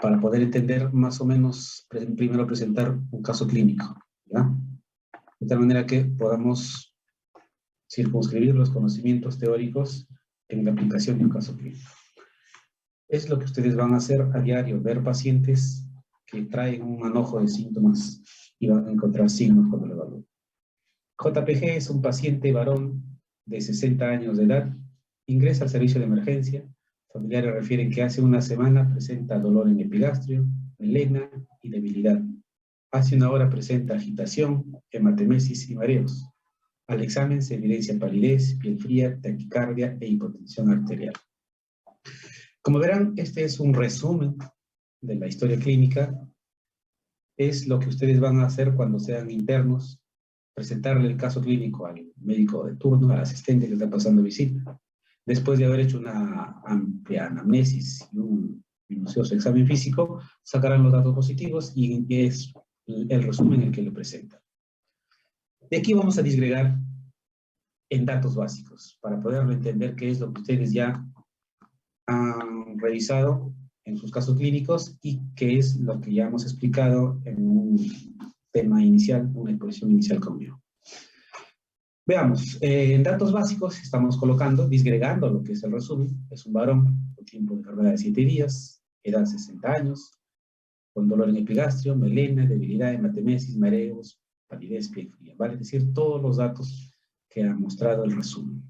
para poder entender más o menos, primero presentar un caso clínico, ¿ya? De tal manera que podamos circunscribir los conocimientos teóricos en la aplicación de un caso clínico. Es lo que ustedes van a hacer a diario, ver pacientes que traen un manojo de síntomas y van a encontrar signos cuando lo evalúen. JPG es un paciente varón de 60 años de edad, ingresa al servicio de emergencia, familiares refieren que hace una semana presenta dolor en epigastrio, melena y debilidad. Hace una hora presenta agitación, hematemesis y mareos. Al examen se evidencia palidez, piel fría, taquicardia e hipotensión arterial. Como verán, este es un resumen de la historia clínica. Es lo que ustedes van a hacer cuando sean internos, presentarle el caso clínico al médico de turno, al asistente que está pasando visita. Después de haber hecho una amplia anamnesis y un minucioso examen físico, sacarán los datos positivos y es el resumen el que le presenta. De aquí vamos a disgregar en datos básicos para poderlo entender qué es lo que ustedes ya han revisado en sus casos clínicos y qué es lo que ya hemos explicado en un tema inicial, una exposición inicial conmigo. Veamos, en datos básicos estamos colocando, disgregando lo que es el resumen. Es un varón con tiempo de enfermedad de 7 días, edad 60 años, con dolor en epigastrio, melena, debilidad, hematemesis, mareos, palidez, piel fría, ¿vale? Es decir, todos los datos que ha mostrado el resumen.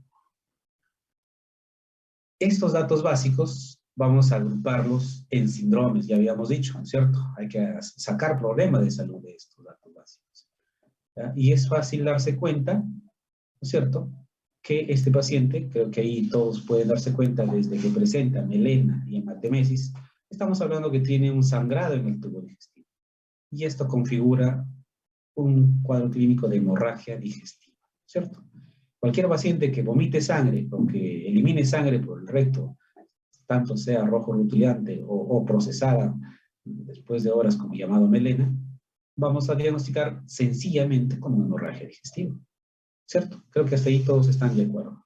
Estos datos básicos vamos a agruparlos en síndromes, ya habíamos dicho, ¿no es cierto? Hay que sacar problemas de salud de estos datos básicos, ¿ya? Y es fácil darse cuenta, ¿no es cierto?, que este paciente, creo que ahí todos pueden darse cuenta desde que presenta melena y hematemesis, estamos hablando que tiene un sangrado en el tubo digestivo. Y esto configura un cuadro clínico de hemorragia digestiva, ¿cierto? Cualquier paciente que vomite sangre o que elimine sangre por el recto, tanto sea rojo rutilante o procesada después de horas como llamado melena, vamos a diagnosticar sencillamente como hemorragia digestiva, ¿cierto? Creo que hasta ahí todos están de acuerdo.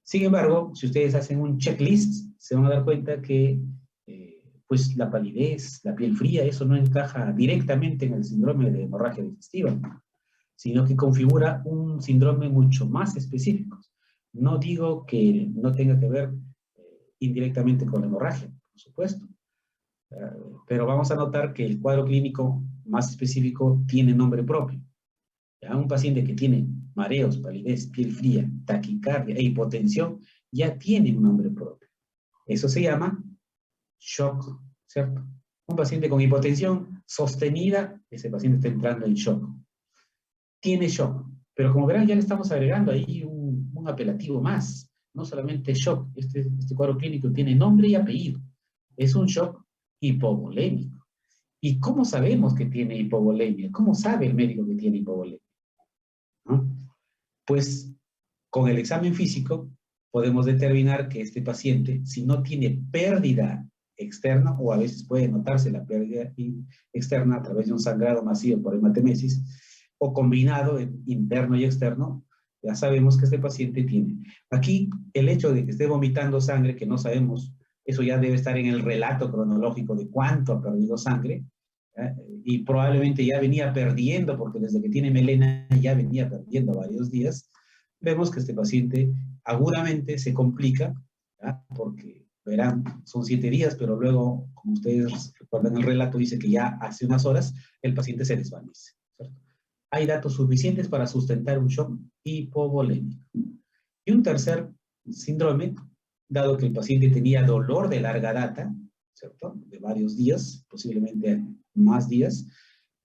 Sin embargo, si ustedes hacen un checklist, se van a dar cuenta que pues la palidez, la piel fría, eso no encaja directamente en el síndrome de hemorragia digestiva, sino que configura un síndrome mucho más específico. No digo que no tenga que ver indirectamente con la hemorragia, por supuesto, pero vamos a notar que el cuadro clínico más específico tiene nombre propio. ¿Ya? Un paciente que tiene mareos, palidez, piel fría, taquicardia e hipotensión ya tiene un nombre propio. Eso se llama shock, ¿cierto? Un paciente con hipotensión sostenida, ese paciente está entrando en shock. Tiene shock, pero como verán ya le estamos agregando ahí un apelativo más. No solamente shock, este cuadro clínico tiene nombre y apellido. Es un shock hipovolémico. ¿Y cómo sabemos que tiene hipovolemia? ¿Cómo sabe el médico que tiene hipovolemia? ¿No? Pues con el examen físico podemos determinar que este paciente, si no tiene pérdida externa, o a veces puede notarse la pérdida externa a través de un sangrado masivo por hematemesis, o combinado interno y externo, ya sabemos que este paciente tiene. Aquí, el hecho de que esté vomitando sangre, que no sabemos, eso ya debe estar en el relato cronológico de cuánto ha perdido sangre, y probablemente ya venía perdiendo, porque desde que tiene melena ya venía perdiendo varios días. Vemos que este paciente agudamente se complica, ¿ya? Porque verán, son 7 días, pero luego, como ustedes recuerdan el relato, dice que ya hace unas horas el paciente se desvanece, ¿cierto? Hay datos suficientes para sustentar un shock hipovolémico. Y un tercer síndrome, dado que el paciente tenía dolor de larga data, ¿cierto?, de varios días, posiblemente más días,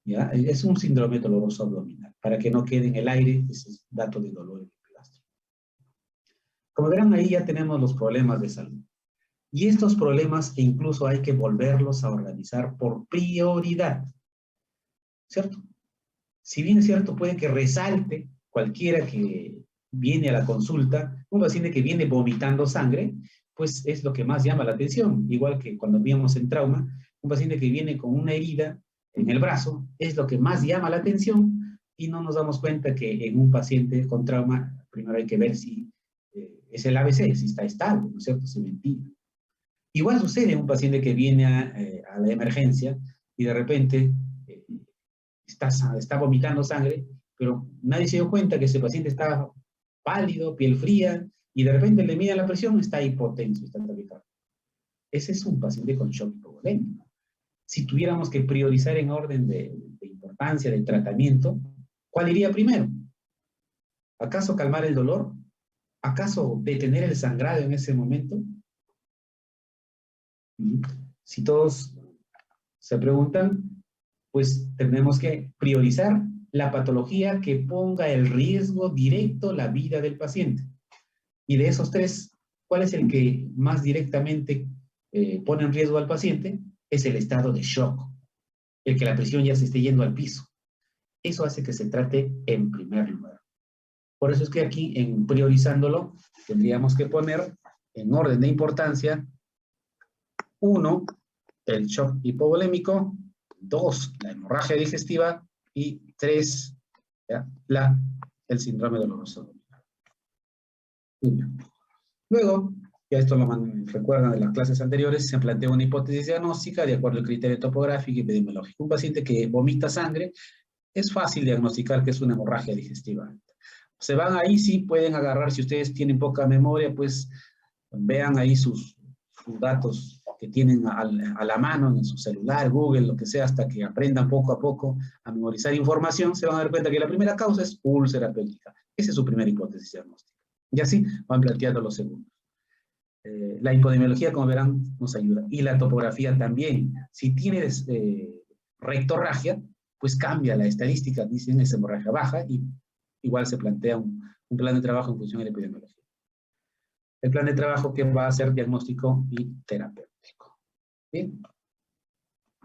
¿ya? Es un síndrome doloroso abdominal, para que no quede en el aire ese dato de dolor en el epigastrio. Como verán, ahí ya tenemos los problemas de salud. Y estos problemas incluso hay que volverlos a organizar por prioridad, ¿cierto? Si bien es cierto, puede que resalte cualquiera que viene a la consulta, un paciente que viene vomitando sangre, pues es lo que más llama la atención. Igual que cuando vimos en trauma, un paciente que viene con una herida en el brazo, es lo que más llama la atención, y no nos damos cuenta que en un paciente con trauma, primero hay que ver si es el ABC, si está estable, ¿no es cierto?, si ventila. Igual sucede en un paciente que viene a la emergencia y de repente está vomitando sangre, pero nadie se dio cuenta que ese paciente está pálido, piel fría, y de repente le mide la presión, está hipotenso, está taquicárdico. Ese es un paciente con shock hipovolémico. Si tuviéramos que priorizar en orden de importancia del tratamiento, ¿cuál iría primero? ¿Acaso calmar el dolor? ¿Acaso detener el sangrado en ese momento? Si todos se preguntan, pues tenemos que priorizar la patología que ponga en riesgo directo la vida del paciente. Y de esos tres, ¿cuál es el que más directamente pone en riesgo al paciente? Es el estado de shock, el que la presión ya se esté yendo al piso. Eso hace que se trate en primer lugar. Por eso es que aquí, en priorizándolo, tendríamos que poner en orden de importancia: 1, el shock hipovolémico; 2, la hemorragia digestiva; y 3, el síndrome doloroso abdominal. Muy bien. Luego, ya esto lo recuerdan de las clases anteriores, se plantea una hipótesis diagnóstica de acuerdo al criterio topográfico y epidemiológico. Un paciente que vomita sangre, es fácil diagnosticar que es una hemorragia digestiva. Se van ahí, sí pueden agarrar, si ustedes tienen poca memoria, pues vean ahí sus datos que tienen a la mano en su celular, Google, lo que sea, hasta que aprendan poco a poco a memorizar información, se van a dar cuenta que la primera causa es úlcera pélvica. Esa es su primera hipótesis diagnóstica. Y así van planteando los segundos. La epidemiología, como verán, nos ayuda. Y la topografía también. Si tienes rectorragia, pues cambia la estadística, dicen es hemorragia baja, y igual se plantea un plan de trabajo en función de la epidemiología. El plan de trabajo que va a ser diagnóstico y terapéutico. ¿Bien?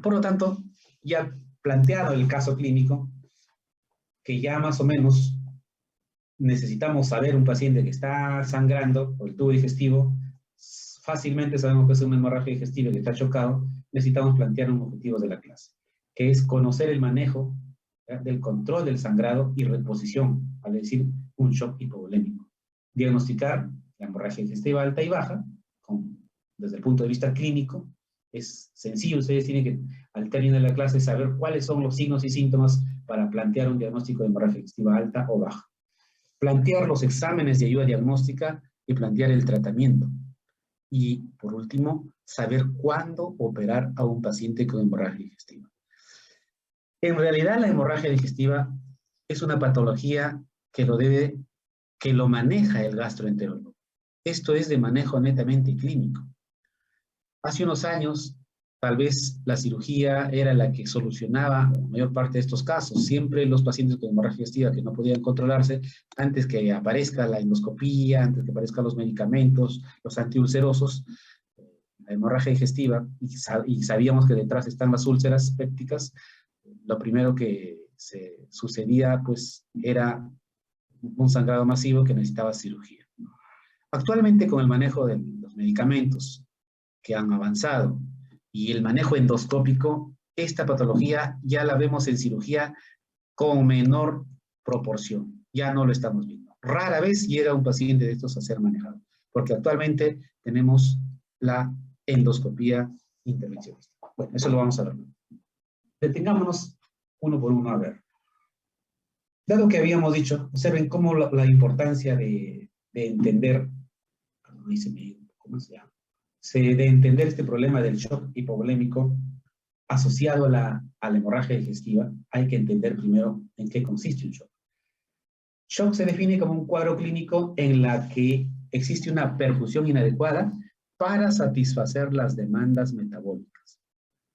Por lo tanto, ya planteado el caso clínico, que ya más o menos necesitamos saber un paciente que está sangrando por el tubo digestivo, fácilmente sabemos que es una hemorragia digestiva que está chocado, necesitamos plantear unos objetivos de la clase, que es conocer el manejo del control del sangrado y reposición, al decir un shock hipovolémico. Diagnosticar la hemorragia digestiva alta y baja, desde el punto de vista clínico, es sencillo. Ustedes tienen que, al término de la clase, saber cuáles son los signos y síntomas para plantear un diagnóstico de hemorragia digestiva alta o baja. Plantear los exámenes de ayuda diagnóstica y plantear el tratamiento. Y, por último, saber cuándo operar a un paciente con hemorragia digestiva. En realidad, la hemorragia digestiva es una patología que lo maneja el gastroenterólogo. Esto es de manejo netamente clínico. Hace unos años, tal vez la cirugía era la que solucionaba la mayor parte de estos casos. Siempre los pacientes con hemorragia digestiva que no podían controlarse, antes que aparezca la endoscopía, antes que aparezcan los medicamentos, los antiulcerosos, la hemorragia digestiva, y sabíamos que detrás están las úlceras pépticas, lo primero que se sucedía, pues, era un sangrado masivo que necesitaba cirugía. Actualmente, con el manejo de los medicamentos que han avanzado y el manejo endoscópico, esta patología ya la vemos en cirugía con menor proporción. Ya no lo estamos viendo. Rara vez llega un paciente de estos a ser manejado, porque actualmente tenemos la endoscopía intervencionista. Bueno, eso lo vamos a ver. Detengámonos uno por uno a ver. Dado que habíamos dicho, observen cómo la importancia de entender, ¿cómo se llama? De entender este problema del shock hipovolémico asociado a la hemorragia digestiva, hay que entender primero en qué consiste un shock. Shock se define como un cuadro clínico en la que existe una perfusión inadecuada para satisfacer las demandas metabólicas.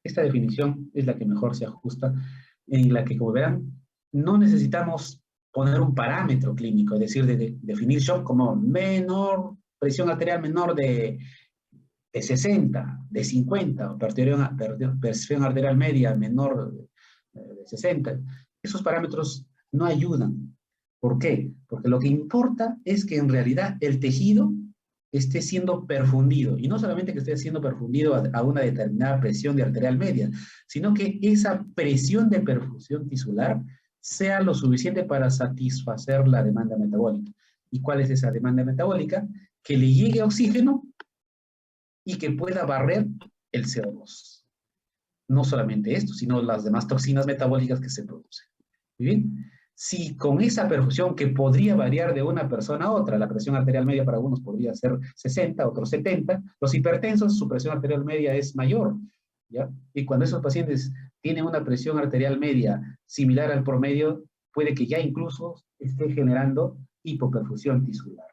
Esta definición es la que mejor se ajusta, en la que, como verán, no necesitamos poner un parámetro clínico, es decir, definir shock como presión arterial menor de 60, de 50, o presión arterial media menor de 60. Esos parámetros no ayudan. ¿Por qué? Porque lo que importa es que en realidad el tejido esté siendo perfundido, y no solamente que esté siendo perfundido a una determinada presión de arterial media, sino que esa presión de perfusión tisular sea lo suficiente para satisfacer la demanda metabólica. ¿Y cuál es esa demanda metabólica? Que le llegue oxígeno y que pueda barrer el CO2. No solamente esto, sino las demás toxinas metabólicas que se producen. Muy bien. Si con esa perfusión que podría variar de una persona a otra, la presión arterial media para algunos podría ser 60, otros 70, los hipertensos, su presión arterial media es mayor, ¿ya? Y cuando esos pacientes tienen una presión arterial media similar al promedio, puede que ya incluso esté generando hipoperfusión tisular.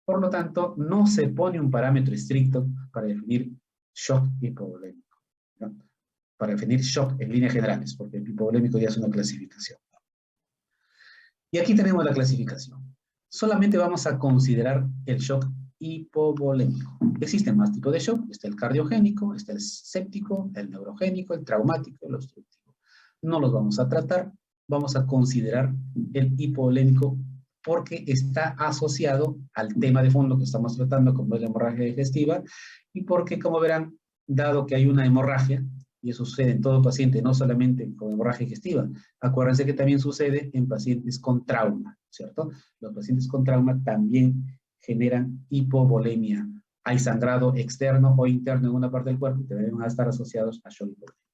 Por lo tanto, no se pone un parámetro estricto para definir shock hipovolémico, ¿no? Para definir shock en líneas generales, porque el hipovolémico ya es una clasificación. Y aquí tenemos la clasificación. Solamente vamos a considerar el shock hipovolémico. Existen más tipos de shock. Está el cardiogénico, está el séptico, el neurogénico, el traumático, el obstructivo. No los vamos a tratar. Vamos a considerar el hipovolémico porque está asociado al tema de fondo que estamos tratando, como es la hemorragia digestiva, y porque, como verán, dado que hay una hemorragia, y eso sucede en todo paciente, no solamente con hemorragia digestiva. Acuérdense que también sucede en pacientes con trauma, ¿cierto? Los pacientes con trauma también generan hipovolemia. Hay sangrado externo o interno en una parte del cuerpo que deben estar asociados a shock hipovolémico.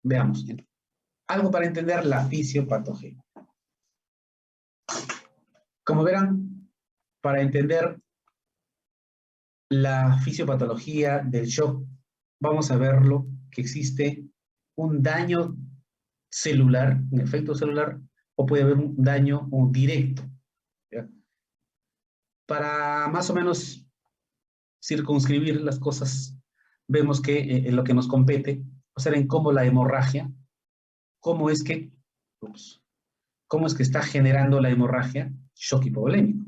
Veamos. Algo para entender la fisiopatogenia. Como verán, para entender la fisiopatología del shock, vamos a verlo que existe un daño celular, un efecto celular, o puede haber un daño directo, ¿ya? Para más o menos circunscribir las cosas, vemos que en lo que nos compete, observen cómo la hemorragia, cómo es que está generando la hemorragia shock hipovolémico.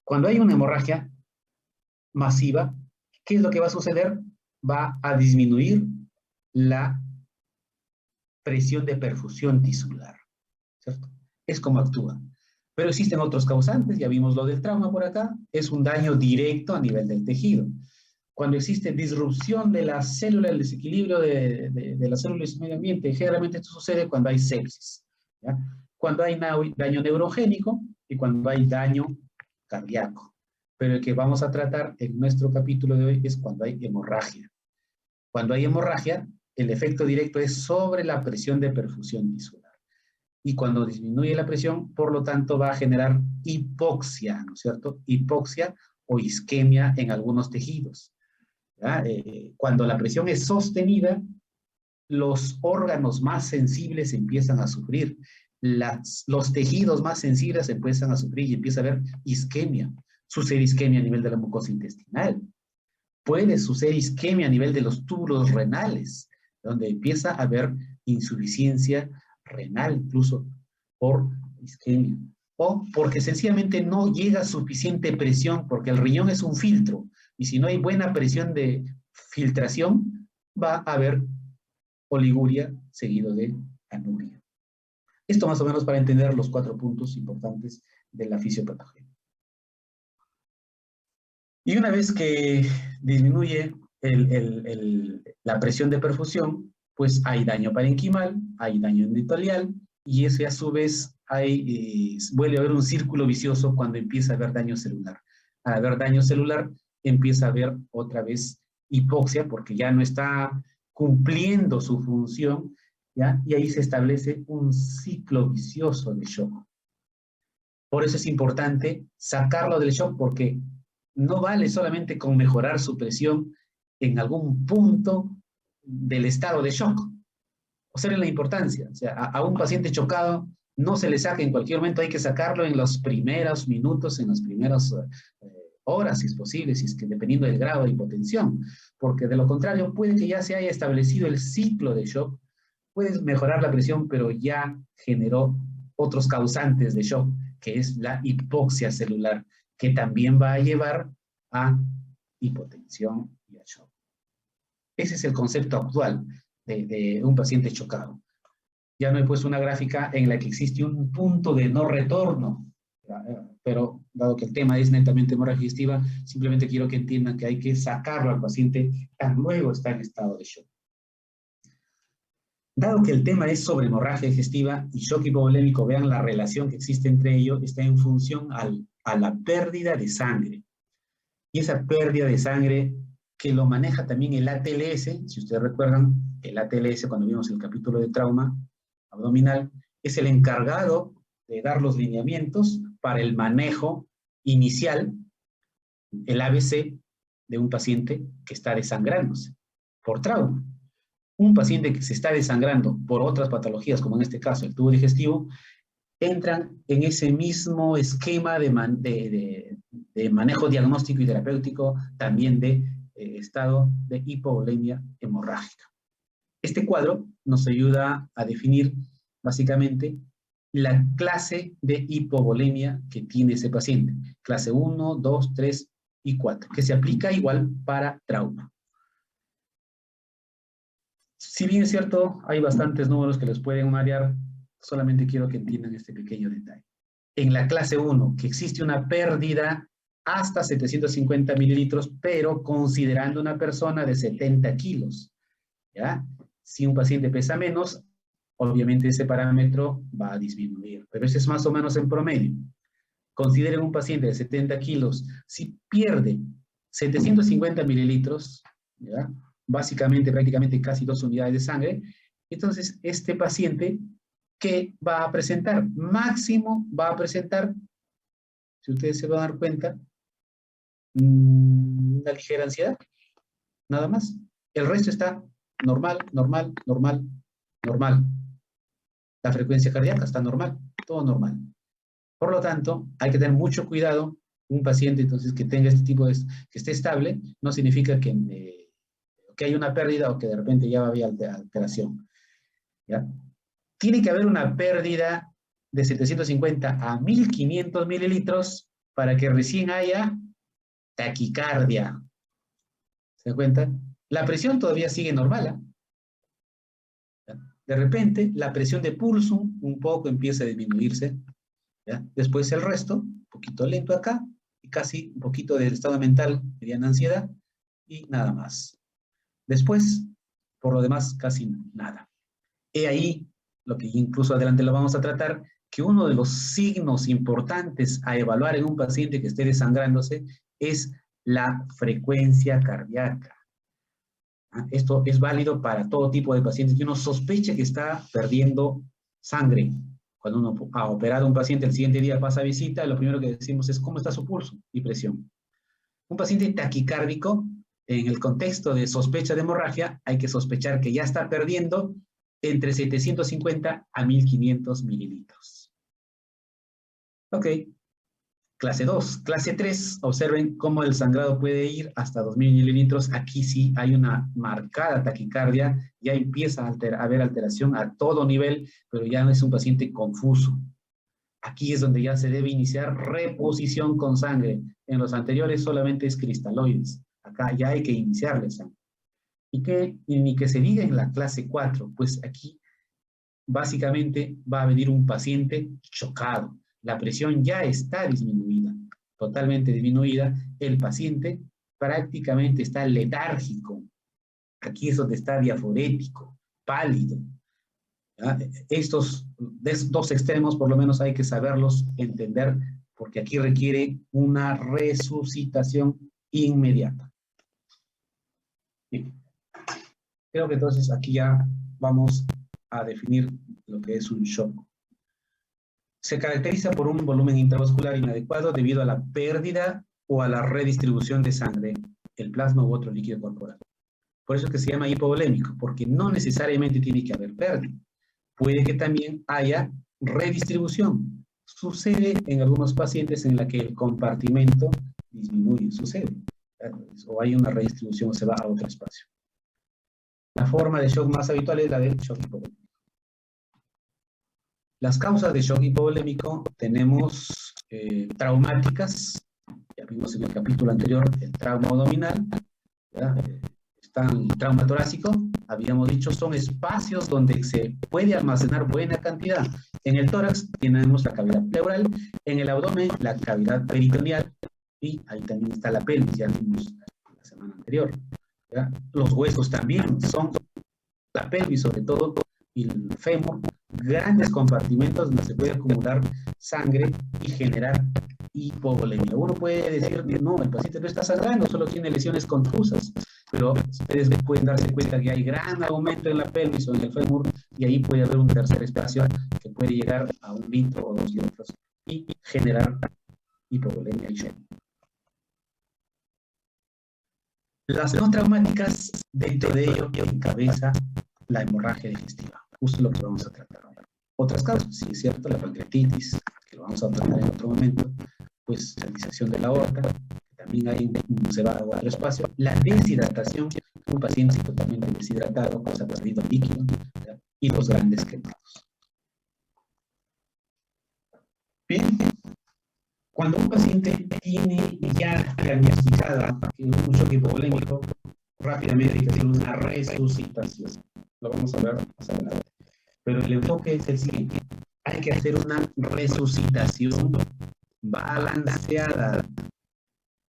Cuando hay una hemorragia masiva, ¿qué es lo que va a suceder? Va a disminuir la presión de perfusión tisular, ¿cierto? Es como actúa. Pero existen otros causantes, ya vimos lo del trauma por acá, es un daño directo a nivel del tejido. Cuando existe disrupción de la célula, el desequilibrio de la célula y su medio ambiente, generalmente esto sucede cuando hay sepsis, ¿ya? Cuando hay daño neurogénico y cuando hay daño cardíaco. Pero el que vamos a tratar en nuestro capítulo de hoy es cuando hay hemorragia. Cuando hay hemorragia, el efecto directo es sobre la presión de perfusión tisular. Y cuando disminuye la presión, por lo tanto, va a generar hipoxia, ¿no es cierto? Hipoxia o isquemia en algunos tejidos, ¿ya? Cuando la presión es sostenida, los órganos más sensibles empiezan a sufrir. Los tejidos más sensibles empiezan a sufrir y empieza a haber isquemia. Sucede isquemia a nivel de la mucosa intestinal. Puede suceder isquemia a nivel de los túbulos renales, donde empieza a haber insuficiencia renal, incluso por isquemia. O porque sencillamente no llega suficiente presión, porque el riñón es un filtro, y si no hay buena presión de filtración, va a haber oliguria seguido de anuria. Esto más o menos para entender los 4 puntos importantes de la fisiopatogenia. Y una vez que disminuye la presión de perfusión, pues hay daño parenquimal, hay daño endotelial, y ese a su vez vuelve a haber un círculo vicioso cuando empieza a haber daño celular. Al haber daño celular, empieza a haber otra vez hipoxia, porque ya no está cumpliendo su función, ¿ya? Y ahí se establece un ciclo vicioso de shock. Por eso es importante sacarlo del shock, porque no vale solamente con mejorar su presión en algún punto del estado de shock. Observen la importancia. O sea, a un paciente chocado no se le saca en cualquier momento, hay que sacarlo en los primeros minutos, en las primeras horas, si es posible, si es que dependiendo del grado de hipotensión, porque de lo contrario puede que ya se haya establecido el ciclo de shock, puedes mejorar la presión, pero ya generó otros causantes de shock, que es la hipoxia celular, que también va a llevar a hipotensión y a shock. Ese es el concepto actual de un paciente chocado. Ya no he puesto una gráfica en la que existe un punto de no retorno, pero dado que el tema es netamente hemorragia digestiva, simplemente quiero que entiendan que hay que sacarlo al paciente tan luego está en estado de shock. Dado que el tema es sobre hemorragia digestiva y shock hipovolémico, vean la relación que existe entre ellos, está en función a la pérdida de sangre. Y esa pérdida de sangre que lo maneja también el ATLS, si ustedes recuerdan, el ATLS cuando vimos el capítulo de trauma abdominal, es el encargado de dar los lineamientos para el manejo inicial, el ABC, de un paciente que está desangrándose por trauma. Un paciente que se está desangrando por otras patologías, como en este caso el tubo digestivo, entran en ese mismo esquema de manejo diagnóstico y terapéutico, también de estado de hipovolemia hemorrágica. Este cuadro nos ayuda a definir básicamente la clase de hipovolemia que tiene ese paciente. Clase 1, 2, 3 y 4, que se aplica igual para trauma. Si bien es cierto, hay bastantes números que les pueden marear, solamente quiero que entiendan este pequeño detalle. En la clase 1, que existe una pérdida hasta 750 mililitros, pero considerando una persona de 70 kilos, ¿ya? Si un paciente pesa menos, obviamente ese parámetro va a disminuir, pero ese es más o menos en promedio. Consideren un paciente de 70 kilos, si pierde 750 mililitros, ¿ya? Básicamente, prácticamente casi 2 unidades de sangre, entonces este paciente, ¿qué va a presentar? Máximo va a presentar, si ustedes se van a dar cuenta, una ligera ansiedad, nada más. El resto está normal, normal, normal, normal. La frecuencia cardíaca está normal, todo normal. Por lo tanto, hay que tener mucho cuidado. Un paciente, entonces, que tenga este tipo de, que esté estable, no significa que hay una pérdida o que de repente ya había alteración. ¿Ya? Tiene que haber una pérdida de 750 a 1500 mililitros para que recién haya taquicardia. ¿Se dan cuenta? La presión todavía sigue normal, ¿eh? De repente, la presión de pulso un poco empieza a disminuirse, ¿ya? Después el resto, un poquito lento acá, y casi un poquito del estado mental, mediana ansiedad, y nada más. Después, por lo demás, casi nada. He ahí, lo que incluso adelante lo vamos a tratar, que uno de los signos importantes a evaluar en un paciente que esté desangrándose es la frecuencia cardíaca. Esto es válido para todo tipo de pacientes que uno sospecha que está perdiendo sangre. Cuando uno ha operado a un paciente, el siguiente día pasa a visita, lo primero que decimos es cómo está su pulso y presión. Un paciente taquicárdico, en el contexto de sospecha de hemorragia, hay que sospechar que ya está perdiendo entre 750 a 1500 mililitros. Ok. Clase 2. Clase 3, observen cómo el sangrado puede ir hasta 2000 mililitros. Aquí sí hay una marcada taquicardia, ya empieza a haber alteración a todo nivel, pero ya no es un paciente confuso. Aquí es donde ya se debe iniciar reposición con sangre. En los anteriores solamente es cristaloides. Acá ya hay que iniciarle sangre. Y ni que se diga en la clase 4, pues aquí básicamente va a venir un paciente chocado. La presión ya está disminuida, totalmente disminuida. El paciente prácticamente está letárgico. Aquí es donde está diaforético, pálido. ¿Ya? Estos dos extremos por lo menos hay que saberlos entender, porque aquí requiere una resucitación inmediata. Bien. Creo que entonces aquí ya vamos a definir lo que es un shock. Se caracteriza por un volumen intravascular inadecuado debido a la pérdida o a la redistribución de sangre, el plasma u otro líquido corporal. Por eso es que se llama hipovolémico, porque no necesariamente tiene que haber pérdida. Puede que también haya redistribución. Sucede en algunos pacientes en la que el compartimento disminuye, sucede. O hay una redistribución o se va a otro espacio. La forma de shock más habitual es la del shock hipovolémico. Las causas de shock hipovolémico tenemos traumáticas, ya vimos en el capítulo anterior el trauma abdominal, ¿ya? Está el trauma torácico, habíamos dicho, son espacios donde se puede almacenar buena cantidad. En el tórax tenemos la cavidad pleural, en el abdomen la cavidad peritoneal, y ahí también está la pelvis, ya vimos la semana anterior, ¿ya? Los huesos también son la pelvis sobre todo, y el fémur grandes compartimentos donde se puede acumular sangre y generar hipovolemia. Uno puede decir, no, el paciente no está sangrando, solo tiene lesiones confusas, pero ustedes pueden darse cuenta que hay gran aumento en la pelvis o en el fémur, y ahí puede haber un tercer espacio que puede llegar a 1 litro o 2 litros y generar hipovolemia y shock. Las no traumáticas, dentro de ello encabeza la hemorragia digestiva, justo lo que vamos a tratar ahora. Otras causas, sí es cierto, la pancreatitis, que lo vamos a tratar en otro momento, pues la disección de la aorta, que también se va a otro espacio, la deshidratación, un paciente totalmente deshidratado, pues ha perdido líquido, ¿ya? Y los grandes quemados. Bien, cuando un paciente tiene ya diagnosticado un shock hipovolémico, rápidamente hay que hacer una resucitación. Lo vamos a ver más adelante. Pero el enfoque es el siguiente. Hay que hacer una resucitación balanceada.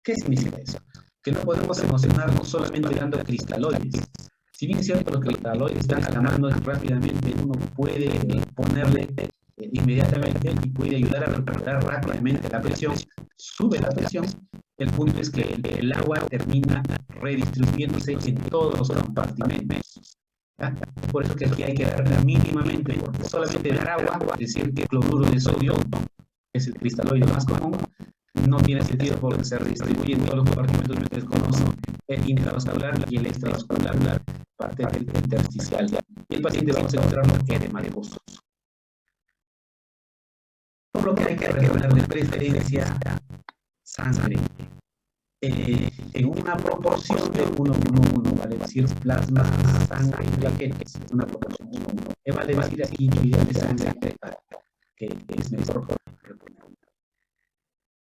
¿Qué significa eso? Que no podemos emocionarnos solamente dando cristaloides. Si bien es cierto, los cristaloides están calmando rápidamente, uno puede ponerle inmediatamente y puede ayudar a recuperar rápidamente la presión. Sube la presión. El punto es que el agua termina redistribuyéndose en todos los compartimentos. ¿Ya? Por eso que aquí hay que dar mínimamente, porque solamente dar agua, es decir, que cloruro de sodio es el cristaloide más común, no tiene sentido porque se redistribuye en todos los compartimentos que ustedes conocen, el intravascular y el extravascular, parte del intersticial. Y el paciente vamos a encontrarlo edema de pozo. Por lo que hay que retener de preferencia sangre en una proporción de 1:1, vale decir plasma, sangre y plaquetas, una proporción 1:1. Vale decir aquí unidad de sangre, que es mejor reponer.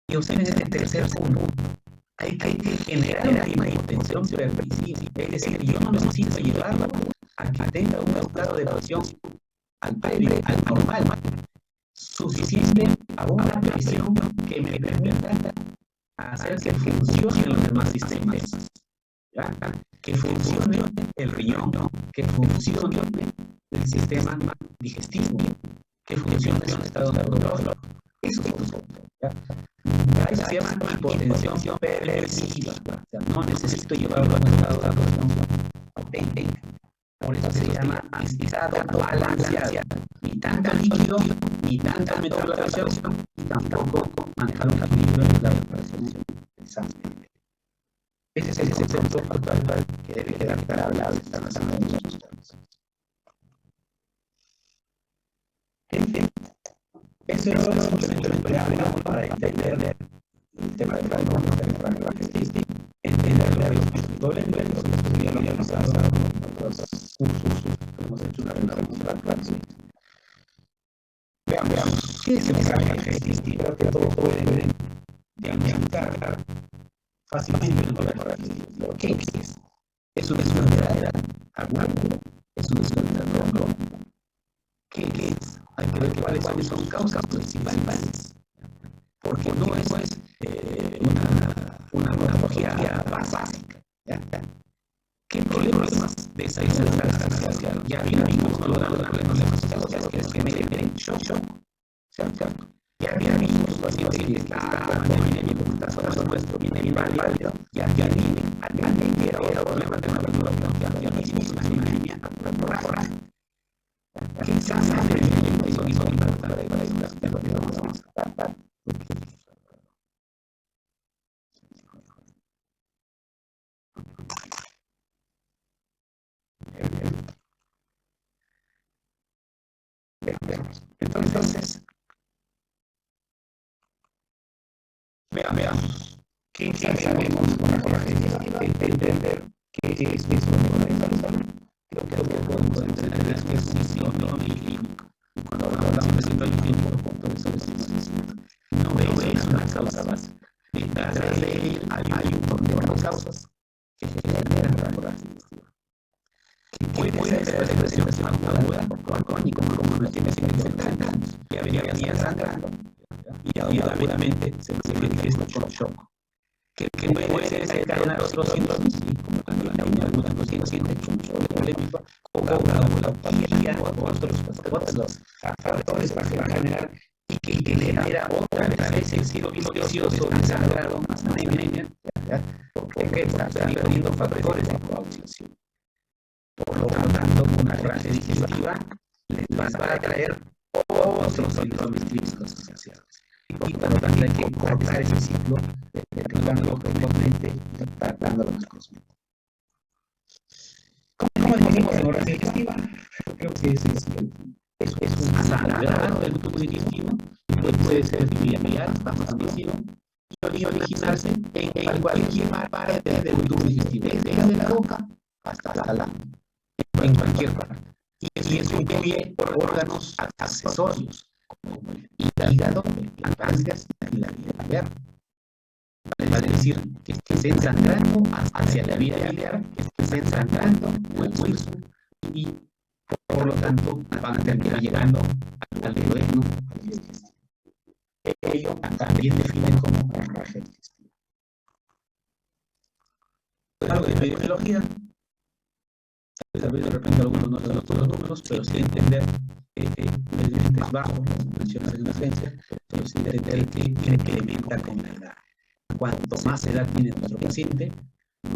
Y observen este tercer punto. Hay que generar una hipotensión permisible, es decir, yo no necesito llevarlo a que tenga un estado de presión al normal, suficiente a una presión que me permita hacer que funcionen los demás sistemas, ¿ya? Que funcione el riñón, que funcione el sistema digestivo, que funcione el estado neurológico. Eso es todo, ¿ya? Eso se llama hipotensión permisiva. O sea, no necesito llevarlo a un estado de presión potente. Por eso se llama estado balanceado. Ni tanto líquido, ni tanto aumentar la presión, y tampoco manejar un equilibrio en la presión del sangre. Ese es el concepto actual que debe quedar claro de esta razón de los sustancias. Eso es simplemente un preámbulo para entender el tema de la hemorragia digestiva, entender los problemas, que ya lo habíamos hablado en otros cursos, hemos hecho una revisión. Veamos, ¿qué es hemorragia digestiva? Que todos pueden diagnosticar fácilmente una hemorragia digestiva. ¿Qué es? ¿Es una enfermedad aguda? ¿Es una enfermedad crónica? ¿Qué es? Hay que ver cuáles son sus causas principales. Porque no es una patología básica. ¿Ya? ¿Qué problemas de esa enfermedad? Ya vimos uno de los problemas asociados que es que me shock. ¿Cierto? Ya vimos pacientes que están con anemia, por supuesto, viene inválido. Ya viene anemia, pero problemas de una ya vimos la anemia. Quizás son importantes para educar, de lo que vamos a tratar. Entonces, veamos qué sabemos con la hemorragia, entender qué es eso de la salud. Lo que podemos entender es que es un síntoma clínico. Y cuando hablamos de síntoma clínico, por eso decimos no es una causa base. Detrás de él hay un montón de causas que generan la hemorragia digestiva. Puede ser la depresión aguda o crónica, como no tiene sangrando, ya venía sangrando, y obviamente se manifiesta por shock. que puede desencadenar otros síndromes, y como cuando la niña alguna no siente mucho polémico, o la opía, o otros factores para generar, y que genera otra vez el ciclo vicioso de sangrado más anemia, porque está perdiendo factores de coagulación. Por lo tanto, una hemorragia digestiva les va a traer otros síndromes clínicos asociados. Y por lo tanto hay que cortar ese ciclo, detectándolo precocemente y tratándolo precozmente. ¿Cómo definimos hemorragia digestiva? Creo que es un sangrado del tubo digestivo, que puede ser biliar, famoso, y originarse en cualquier parte del tubo digestivo, desde la boca hasta la en cualquier parte. Y eso incluye órganos accesorios, como el hígado, el páncreas y la vía biliar. Vale decir, que estén sangrando hacia la vía biliar, que estén sangrando o el hueso, y por lo tanto van a terminar llegando al duodeno, al digestivo. Ello también define como hemorragia digestiva. Algo de epidemiología. Tal vez de repente algunos no son los números, pero sí entender el límite es bajo, las menciones de emergencia, pero sí entender que incrementa con la edad. Cuanto más edad tiene nuestro paciente,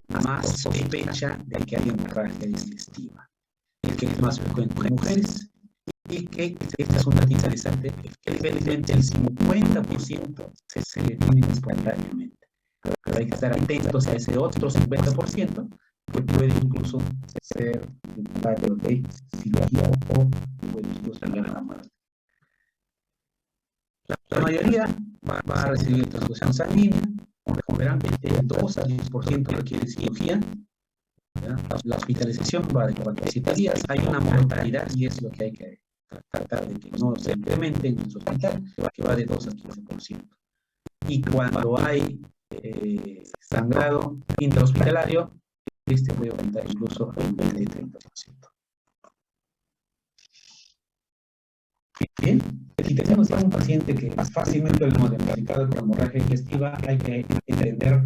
más sospecha de que hay hemorragia digestiva. Es que es más frecuente en mujeres, y que esta es una dato interesante, que felizmente el 50% se detiene espontáneamente. Pero hay que estar atentos a ese otro 50%, que puede incluso ser necesario de cirugía o puede incluso llegar a la muerte. La mayoría va a recibir transfusión sanguínea, como verán, de 2 a 10% requiere cirugía. ¿Ya? La hospitalización va de 4 a 7 días, hay una mortalidad, y es lo que hay que tratar de que no se incremente en nuestro hospital, que va de 2 a 15%. Y cuando hay sangrado intrahospitalario, este puede aumentar incluso en 20-30%. Bien, si tenemos ya un paciente que fácilmente lo hemos diagnosticado con hemorragia digestiva, hay que entender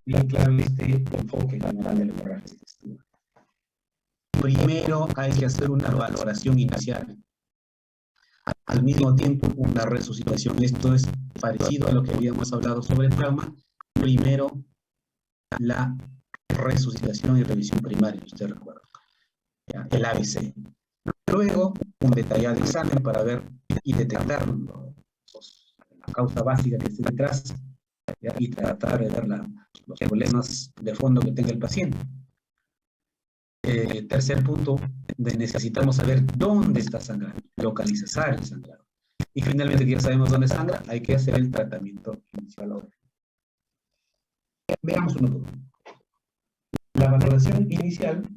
bien claro este enfoque general de la hemorragia digestiva. Primero hay que hacer una valoración inicial. Al mismo tiempo, una resucitación. Esto es parecido a lo que habíamos hablado sobre el trauma. Primero, la resucitación y revisión primaria, usted recuerda, el ABC. Luego, un detallado examen para ver y detectar la causa básica que esté detrás, ¿ya? Y tratar de ver los problemas de fondo que tenga el paciente. Tercer punto, necesitamos saber dónde está sangrando, localizar el sangrado. Y finalmente, que ya sabemos dónde sangra, hay que hacer el tratamiento inicial ahora. Veamos uno por uno. La valoración inicial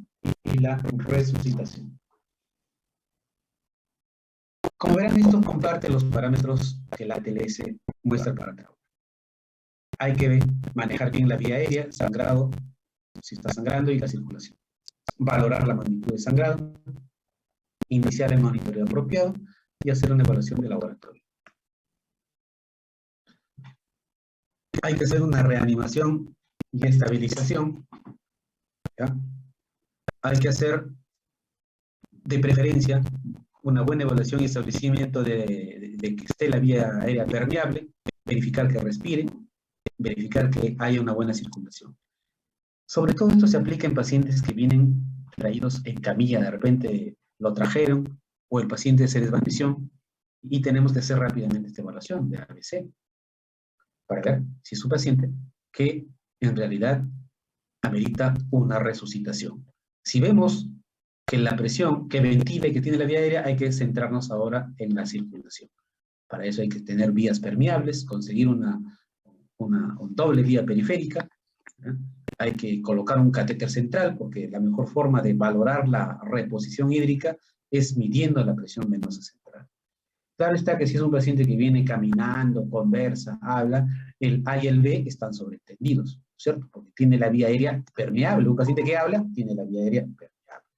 y la resucitación. Como verán, esto comparte los parámetros que la ATLS muestra para trauma. Hay que manejar bien la vía aérea, sangrado, si está sangrando, y la circulación. Valorar la magnitud de sangrado, iniciar el monitoreo apropiado y hacer una evaluación de laboratorio. Hay que hacer una reanimación y estabilización, ¿ya? Hay que hacer, de preferencia, una buena evaluación y establecimiento de que esté la vía aérea permeable, verificar que respire, verificar que haya una buena circulación. Sobre todo esto se aplica en pacientes que vienen traídos en camilla, de repente lo trajeron, o el paciente se desvaneció, y tenemos que hacer rápidamente esta evaluación de ABC, para ver si es un paciente que en realidad amerita una resucitación. Si vemos que la presión que ventila y que tiene la vía aérea, hay que centrarnos ahora en la circulación. Para eso hay que tener vías permeables, conseguir una doble vía periférica, ¿eh? Hay que colocar un catéter central, porque la mejor forma de valorar la reposición hídrica es midiendo la presión venosa central. Claro está que si es un paciente que viene caminando, conversa, habla, el A y el B están sobreentendidos, ¿cierto? Porque tiene la vía aérea permeable. Un paciente que habla tiene la vía aérea permeable,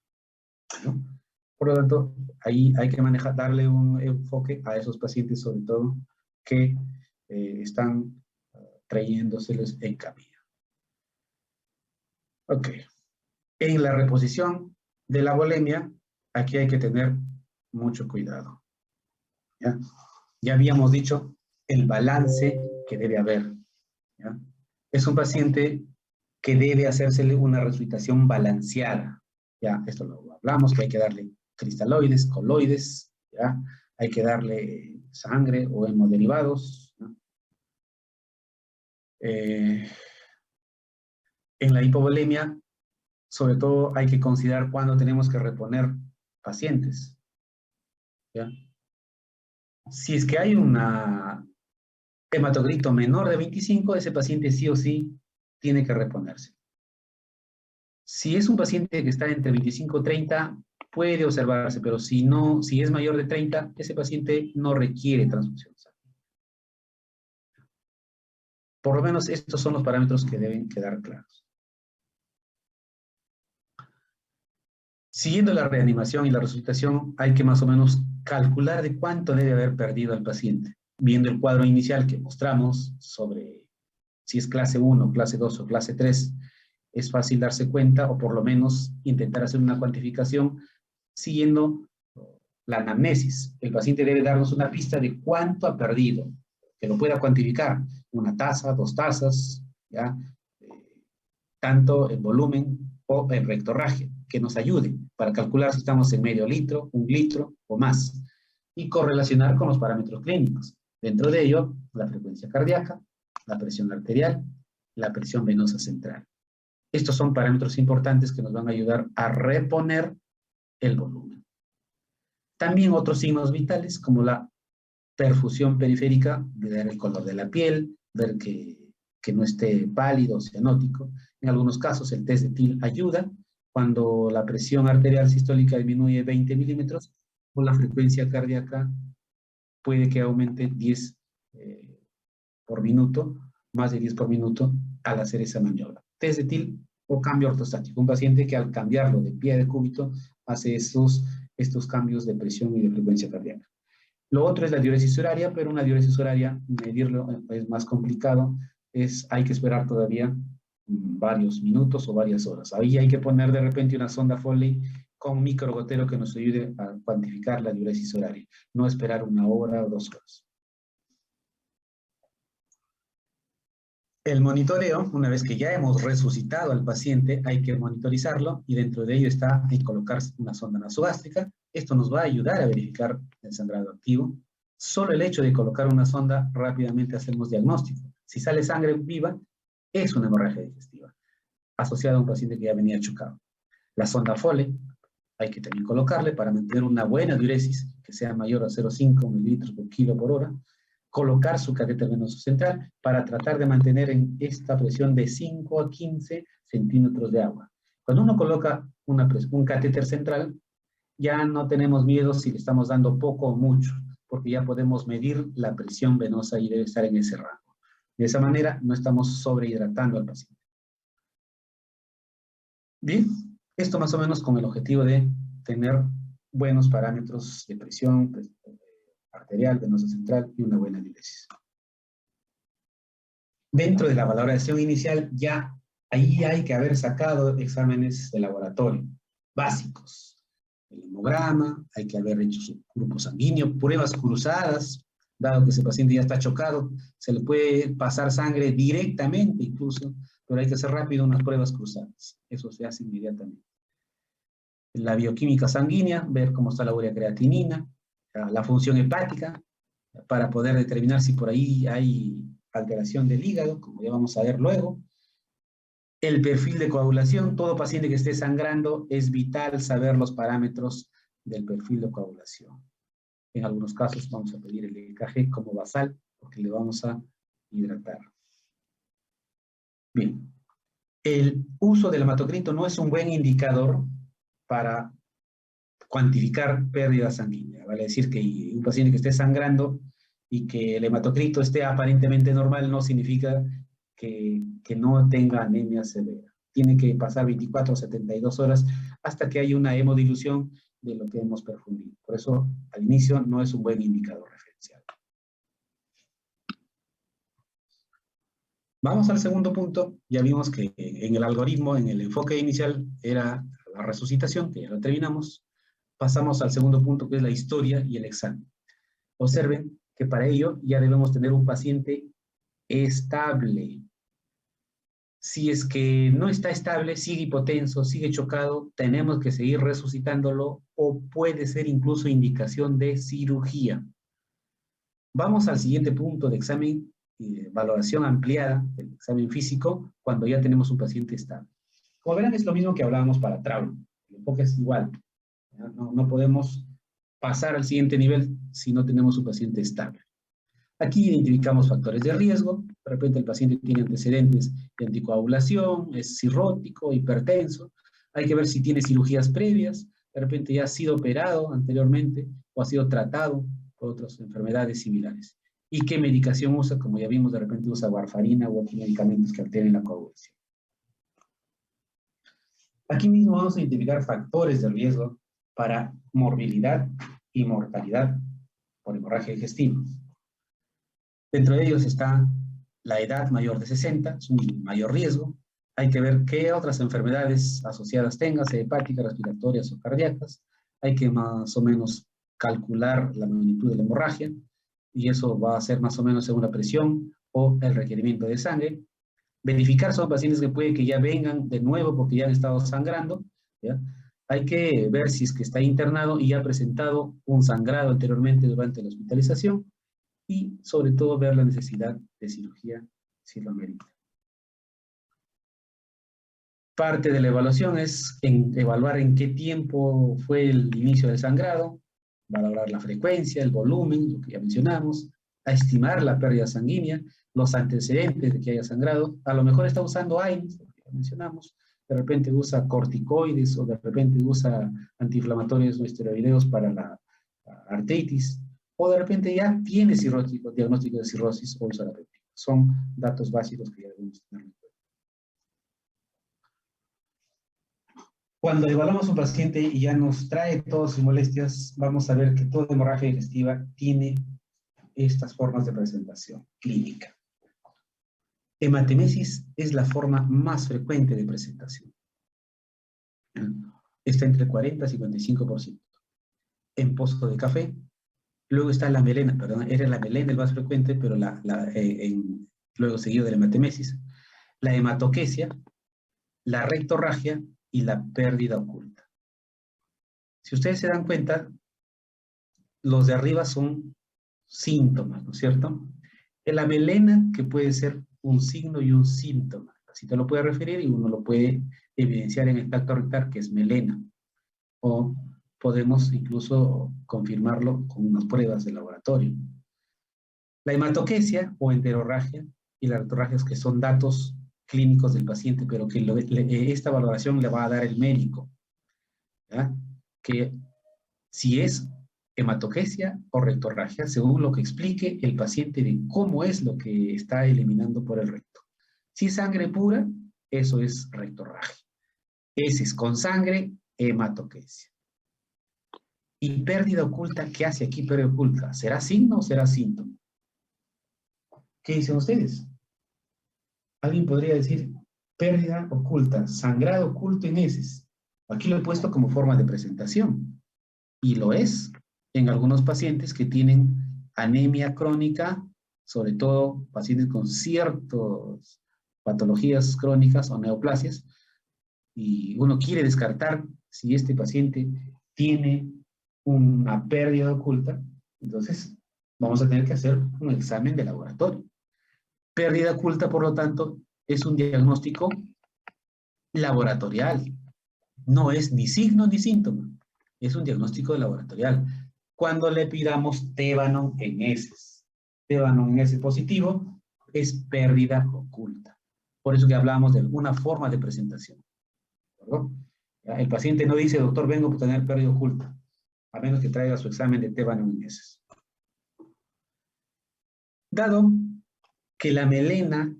¿no? Por lo tanto, ahí hay que darle un enfoque a esos pacientes, sobre todo, que están trayéndoseles en camilla. Ok. En la reposición de la volemia, aquí hay que tener mucho cuidado. ¿Ya? Ya habíamos dicho el balance que debe haber. ¿Ya? Es un paciente que debe hacérsele una resucitación balanceada. Ya, esto lo hablamos, que hay que darle cristaloides, coloides, ¿ya? Hay que darle sangre o hemoderivados, ¿no? En la hipovolemia, sobre todo hay que considerar cuándo tenemos que reponer pacientes, ¿ya? Si es que hay una hematocrito menor de 25, ese paciente sí o sí tiene que reponerse. Si es un paciente que está entre 25 y 30, puede observarse, pero si no, si es mayor de 30, ese paciente no requiere transfusión sanguínea. Por lo menos estos son los parámetros que deben quedar claros. Siguiendo la reanimación y la resucitación, hay que más o menos calcular de cuánto debe haber perdido el paciente. Viendo el cuadro inicial que mostramos sobre si es clase 1, clase 2 o clase 3, es fácil darse cuenta o por lo menos intentar hacer una cuantificación siguiendo la anamnesis. El paciente debe darnos una pista de cuánto ha perdido, que lo pueda cuantificar, una taza, 2 tazas, ¿ya? Tanto en volumen o en rectorragia, que nos ayude para calcular si estamos en medio litro, 1 litro o más, y correlacionar con los parámetros clínicos. Dentro de ello, la frecuencia cardíaca, la presión arterial, la presión venosa central. Estos son parámetros importantes que nos van a ayudar a reponer el volumen. También otros signos vitales, como la perfusión periférica, ver el color de la piel, ver que no esté pálido o cianótico. En algunos casos el test de TIL ayuda cuando la presión arterial sistólica disminuye 20 milímetros o la frecuencia cardíaca puede que aumente 10 por minuto, más de 10 por minuto al hacer esa maniobra. Test de TIL o cambio ortostático. Un paciente que al cambiarlo de pie de cúbito hace estos cambios de presión y de frecuencia cardíaca. Lo otro es la diuresis horaria, pero una diuresis horaria, medirlo es más complicado, hay que esperar todavía varios minutos o varias horas. Ahí hay que poner de repente una sonda Foley con microgotero que nos ayude a cuantificar la diuresis horaria, no esperar 1 hora o 2 horas. El monitoreo, una vez que ya hemos resucitado al paciente, hay que monitorizarlo y dentro de ello está en colocar una sonda nasogástrica. Esto nos va a ayudar a verificar el sangrado activo. Solo el hecho de colocar una sonda, rápidamente hacemos diagnóstico. Si sale sangre viva, es una hemorragia digestiva, asociada a un paciente que ya venía chocado. La sonda Foley hay que también colocarle para mantener una buena diuresis, que sea mayor a 0,5 mililitros por kilo por hora, colocar su catéter venoso central para tratar de mantener en esta presión de 5 a 15 centímetros de agua. Cuando uno coloca un catéter central, ya no tenemos miedo si le estamos dando poco o mucho, porque ya podemos medir la presión venosa y debe estar en ese rango. De esa manera no estamos sobrehidratando al paciente. Bien, esto más o menos con el objetivo de tener buenos parámetros de presión arterial, venosa central y una buena diuresis. Dentro de la valoración inicial, ya ahí hay que haber sacado exámenes de laboratorio básicos. El hemograma, hay que haber hecho su grupo sanguíneo, pruebas cruzadas, dado que ese paciente ya está chocado, se le puede pasar sangre directamente incluso, pero hay que hacer rápido unas pruebas cruzadas. Eso se hace inmediatamente. La bioquímica sanguínea, ver cómo está la urea creatinina, la función hepática, para poder determinar si por ahí hay alteración del hígado, como ya vamos a ver luego. El perfil de coagulación, todo paciente que esté sangrando, es vital saber los parámetros del perfil de coagulación. En algunos casos vamos a pedir el EKG como basal, porque le vamos a hidratar. Bien, el uso del hematocrito no es un buen indicador para cuantificar pérdida sanguínea. Vale decir que un paciente que esté sangrando y que el hematocrito esté aparentemente normal no significa que no tenga anemia severa. Tiene que pasar 24 o 72 horas hasta que haya una hemodilución de lo que hemos perfundido. Por eso, al inicio, no es un buen indicador referencial. Vamos al segundo punto. Ya vimos que en el algoritmo, en el enfoque inicial, era la resucitación, que ya lo terminamos. Pasamos al segundo punto, que es la historia y el examen. Observen que para ello ya debemos tener un paciente estable. Si es que no está estable, sigue hipotenso, sigue chocado, tenemos que seguir resucitándolo o puede ser incluso indicación de cirugía. Vamos al siguiente punto de examen y de valoración ampliada del examen físico cuando ya tenemos un paciente estable. Como verán, es lo mismo que hablábamos para trauma. El enfoque es igual. No podemos pasar al siguiente nivel si no tenemos un paciente estable. Aquí identificamos factores de riesgo. De repente el paciente tiene antecedentes de anticoagulación, es cirrótico, hipertenso. Hay que ver si tiene cirugías previas. De repente ya ha sido operado anteriormente o ha sido tratado por otras enfermedades similares. ¿Y qué medicación usa? Como ya vimos, de repente usa warfarina u otros medicamentos que alteren la coagulación. Aquí mismo vamos a identificar factores de riesgo para morbilidad y mortalidad por hemorragia digestiva. Dentro de ellos está la edad mayor de 60, es un mayor riesgo. Hay que ver qué otras enfermedades asociadas tenga, sea hepáticas, respiratorias o cardíacas. Hay que más o menos calcular la magnitud de la hemorragia y eso va a ser más o menos según la presión o el requerimiento de sangre. Verificar son pacientes que puede que ya vengan de nuevo porque ya han estado sangrando, ¿ya? Hay que ver si es que está internado y ya ha presentado un sangrado anteriormente durante la hospitalización y sobre todo ver la necesidad de cirugía si lo amerita. Parte de la evaluación es evaluar en qué tiempo fue el inicio del sangrado, valorar la frecuencia, el volumen, lo que ya mencionamos, a estimar la pérdida sanguínea, los antecedentes de que haya sangrado. A lo mejor está usando AINES, lo que ya mencionamos, de repente usa corticoides o de repente usa antiinflamatorios no esteroideos para la artritis, o de repente ya tiene diagnóstico de cirrosis o ulcera péptica. Son datos básicos que ya debemos tener en cuenta. Cuando evaluamos a un paciente y ya nos trae todas sus molestias, vamos a ver que toda hemorragia digestiva tiene estas formas de presentación clínica. Hematemesis es la forma más frecuente de presentación. Está entre el 40 y 55%. En pozo de café. Luego está la melena, perdón, era la melena el más frecuente, pero luego seguido de la hematemesis. La hematoquesia, la rectorragia y la pérdida oculta. Si ustedes se dan cuenta, los de arriba son síntomas, ¿no es cierto? En la melena, que puede ser un signo y un síntoma. Así te lo puede referir y uno lo puede evidenciar en el tacto rectal, que es melena. O podemos incluso confirmarlo con unas pruebas de laboratorio. La hematoquesia o enterorragia y la rectorragia, que son datos clínicos del paciente, pero que esta valoración le va a dar el médico, ¿ya? Que si es hematoquesia o rectorragia, según lo que explique el paciente de cómo es lo que está eliminando por el recto. Si es sangre pura, eso es rectorragia. Ese es con sangre, hematoquesia. Y pérdida oculta, ¿qué hace aquí pérdida oculta? ¿Será signo o será síntoma? ¿Qué dicen ustedes? Alguien podría decir pérdida oculta, sangrado oculto en heces. Aquí lo he puesto como forma de presentación. Y lo es en algunos pacientes que tienen anemia crónica, sobre todo pacientes con ciertas patologías crónicas o neoplasias, y uno quiere descartar si este paciente tiene una pérdida oculta, entonces vamos a tener que hacer un examen de laboratorio. Pérdida oculta, por lo tanto, es un diagnóstico laboratorial. No es ni signo ni síntoma. Es un diagnóstico laboratorial. Cuando le pidamos tébano en heces. Tébano en heces positivo es pérdida oculta. Por eso que hablamos de una forma de presentación. ¿Verdad? El paciente no dice, doctor, vengo por tener pérdida oculta, a menos que traiga su examen de tébano en heces. Dado que la melena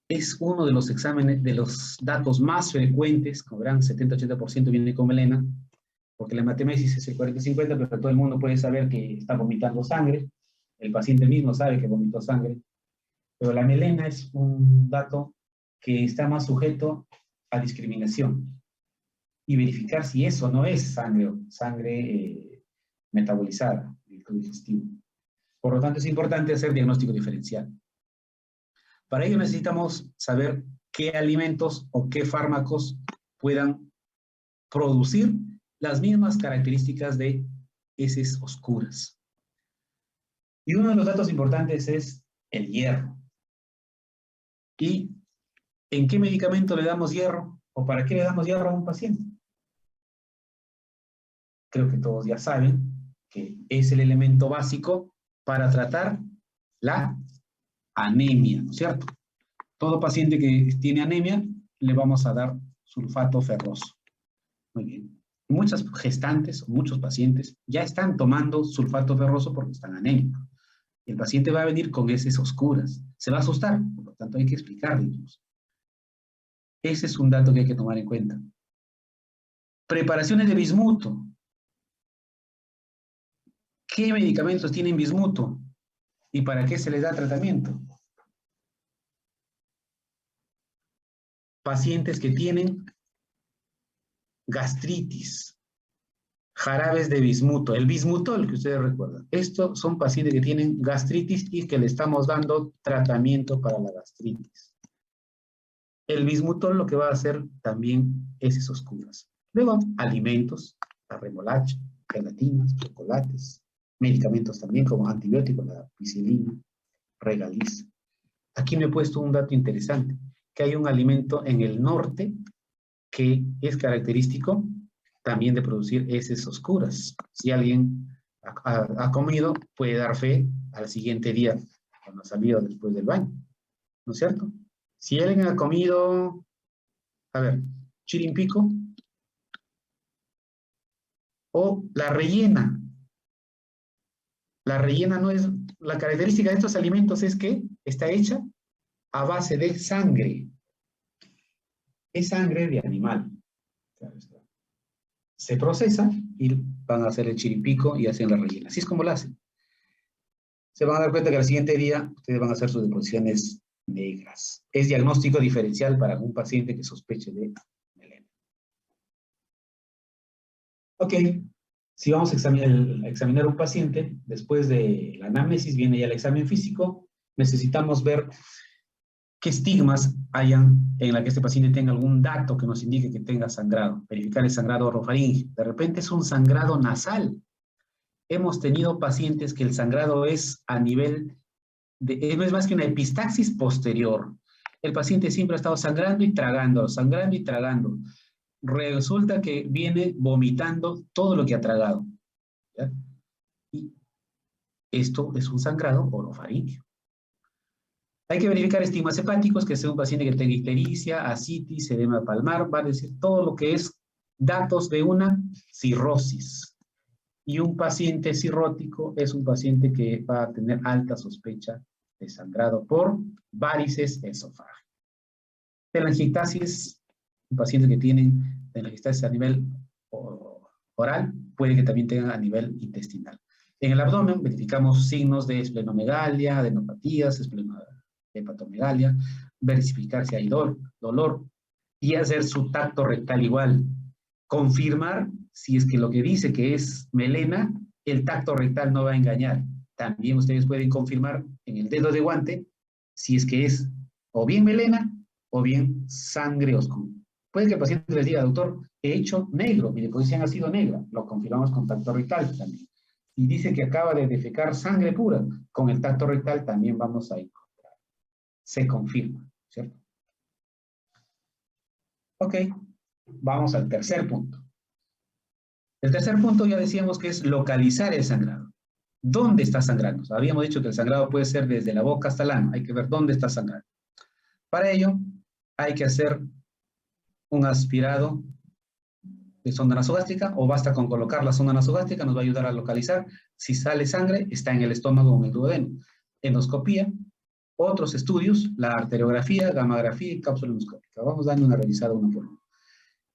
es uno de los exámenes, de los datos más frecuentes, como verán, 70-80% viene con melena, porque la hematemesis es el 40-50, pero todo el mundo puede saber que está vomitando sangre, el paciente mismo sabe que vomitó sangre. Pero la melena es un dato que está más sujeto a discriminación y verificar si eso no es sangre metabolizada, el digestivo. Por lo tanto, es importante hacer diagnóstico diferencial. Para ello necesitamos saber qué alimentos o qué fármacos puedan producir las mismas características de heces oscuras. Y uno de los datos importantes es el hierro. ¿Y en qué medicamento le damos hierro? ¿O para qué le damos hierro a un paciente? Creo que todos ya saben que es el elemento básico para tratar la anemia, ¿no es cierto? Todo paciente que tiene anemia le vamos a dar sulfato ferroso. Muy bien. Muchas gestantes, muchos pacientes ya están tomando sulfato ferroso porque están anémicos. El paciente va a venir con heces oscuras. Se va a asustar, por lo tanto hay que explicarle. Ese es un dato que hay que tomar en cuenta. Preparaciones de bismuto. ¿Qué medicamentos tienen bismuto? ¿Y para qué se les da tratamiento? Pacientes que tienen gastritis, jarabes de bismuto, el bismutol que ustedes recuerdan. Estos son pacientes que tienen gastritis y que le estamos dando tratamiento para la gastritis. El bismutol lo que va a hacer también heces oscuras. Luego, alimentos, la remolacha, gelatinas, chocolates, medicamentos también como antibióticos, la ampicilina, regaliz. Aquí me he puesto un dato interesante, que hay un alimento en el norte que es característico también de producir heces oscuras. Si alguien ha comido, puede dar fe al siguiente día, cuando ha salido después del baño, ¿no es cierto? Si alguien ha comido, a ver, chirimpico o la rellena no es, la característica de estos alimentos es que está hecha a base de sangre. Es sangre de animal. Se procesa y van a hacer el chirimpico y hacen la rellena. Así es como lo hacen. Se van a dar cuenta que al siguiente día ustedes van a hacer sus deposiciones negras. Es diagnóstico diferencial para un paciente que sospeche de melena. Ok, si vamos a examinar un paciente, después de la anamnesis viene ya el examen físico, necesitamos ver qué estigmas hayan en la que este paciente tenga algún dato que nos indique que tenga sangrado. Verificar el sangrado orofaríngeo. De repente es un sangrado nasal. Hemos tenido pacientes que el sangrado es a nivel de, no es más que una epistaxis posterior. El paciente siempre ha estado sangrando y tragando, sangrando y tragando. Resulta que viene vomitando todo lo que ha tragado, ¿ya? Y esto es un sangrado orofaríngeo. Hay que verificar estigmas hepáticos, que sea un paciente que tenga ictericia, ascitis, edema palmar, va a decir todo lo que es datos de una cirrosis. Y un paciente cirrótico es un paciente que va a tener alta sospecha de sangrado por varices esofágicas. Telangiectasis, un paciente que tiene telangiectasis a nivel oral, puede que también tenga a nivel intestinal. En el abdomen verificamos signos de esplenomegalia, adenopatías, hepatomegalia, verificar si hay dolor y hacer su tacto rectal igual. Confirmar si es que lo que dice que es melena, el tacto rectal no va a engañar. También ustedes pueden confirmar en el dedo de guante si es que es o bien melena o bien sangre oscura. Puede que el paciente les diga, doctor, he hecho negro, mi deposición ha sido negra. Lo confirmamos con tacto rectal también. Y dice que acaba de defecar sangre pura, con el tacto rectal también vamos a encontrar. Se confirma, ¿cierto? Ok, vamos al tercer punto. El tercer punto ya decíamos que es localizar el sangrado. ¿Dónde está sangrando? Habíamos dicho que el sangrado puede ser desde la boca hasta el ano. Hay que ver dónde está sangrando. Para ello, hay que hacer un aspirado de sonda nasogástrica, o basta con colocar la sonda nasogástrica, nos va a ayudar a localizar si sale sangre, está en el estómago o en el duodeno. Endoscopía, otros estudios, la arteriografía, gammagrafía y cápsula endoscópica. Vamos dando una revisada uno por uno.